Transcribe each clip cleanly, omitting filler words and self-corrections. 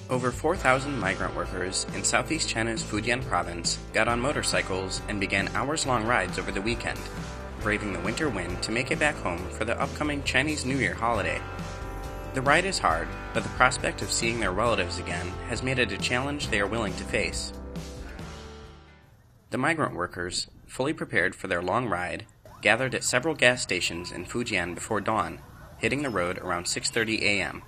Over 4,000 migrant workers in southeast China's Fujian province got on motorcycles and began hours-long rides over the weekend, braving the winter wind to make it back home for the upcoming Chinese New Year holiday. The ride is hard, but the prospect of seeing their relatives again has made it a challenge they are willing to face. The migrant workers, fully prepared for their long ride, gathered at several gas stations in Fujian before dawn, hitting the road around 6:30 a.m.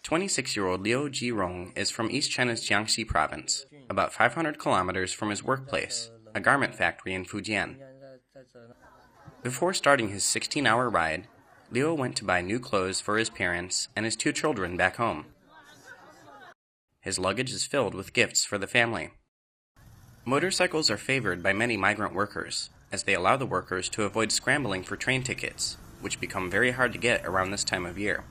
26-year-old Liu Jirong is from East China's Jiangxi province, about 500 kilometers from his workplace, a garment factory in Fujian. Before starting his 16-hour ride, Liu went to buy new clothes for his parents and his 2 children back home. His luggage is filled with gifts for the family. Motorcycles are favored by many migrant workers, as they allow the workers to avoid scrambling for train tickets, which become very hard to get around this time of year.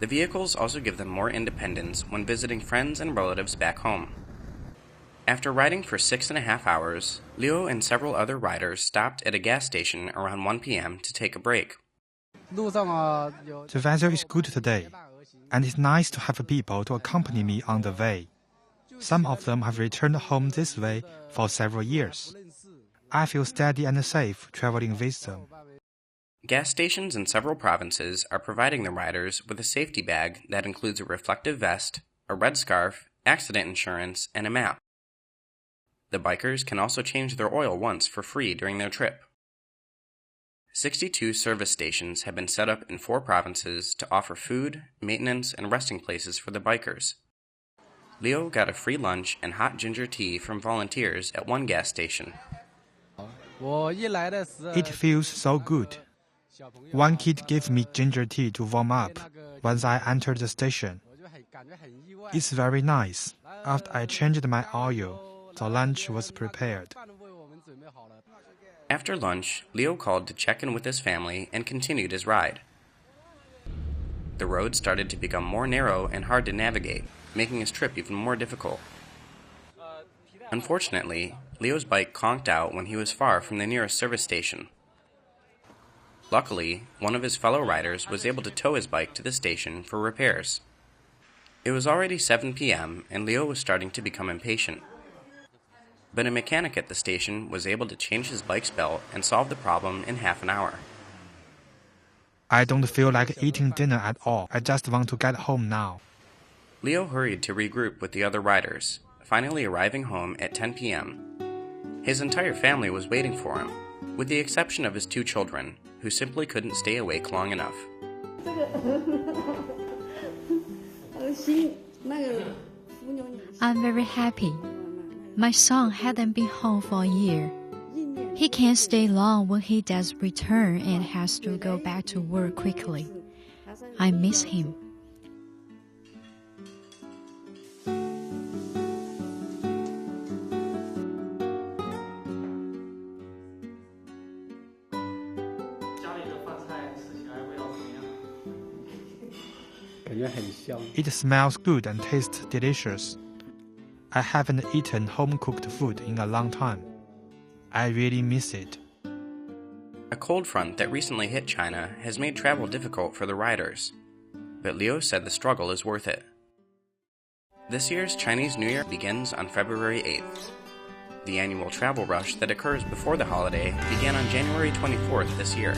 The vehicles also give them more independence when visiting friends and relatives back home. After riding for 6.5 hours, Liu and several other riders stopped at a gas station around 1 p.m. to take a break. The weather is good today, and it's nice to have people to accompany me on the way. Some of them have returned home this way for several years. I feel steady and safe traveling with them. Gas stations in several provinces are providing the riders with a safety bag that includes a reflective vest, a red scarf, accident insurance, and a map. The bikers can also change their oil once for free during their trip. 62 service stations have been set up in 4 provinces to offer food, maintenance, and resting places for the bikers. Liu got a free lunch and hot ginger tea from volunteers at one gas station. It feels so good. One kid gave me ginger tea to warm up once I entered the station. It's very nice. After I changed my oil, the lunch was prepared. After lunch, Liu called to check in with his family and continued his ride. The road started to become more narrow and hard to navigate, making his trip even more difficult. Unfortunately, Liu's bike conked out when he was far from the nearest service station. Luckily, one of his fellow riders was able to tow his bike to the station for repairs. It was already 7 p.m. and Liu was starting to become impatient. But a mechanic at the station was able to change his bike's belt and solve the problem in half an hour. I don't feel like eating dinner at all. I just want to get home now. Liu hurried to regroup with the other riders, finally arriving home at 10 p.m. His entire family was waiting for him, with the exception of his 2 children, who simply couldn't stay awake long enough. I'm very happy. My son hadn't been home for a year. He can't stay long when he does return and has to go back to work quickly. I miss him. It smells good and tastes delicious. I haven't eaten home-cooked food in a long time. I really miss it. A cold front that recently hit China has made travel difficult for the riders, but Liu said the struggle is worth it. This year's Chinese New Year begins on February 8th. The annual travel rush that occurs before the holiday began on January 24th this year.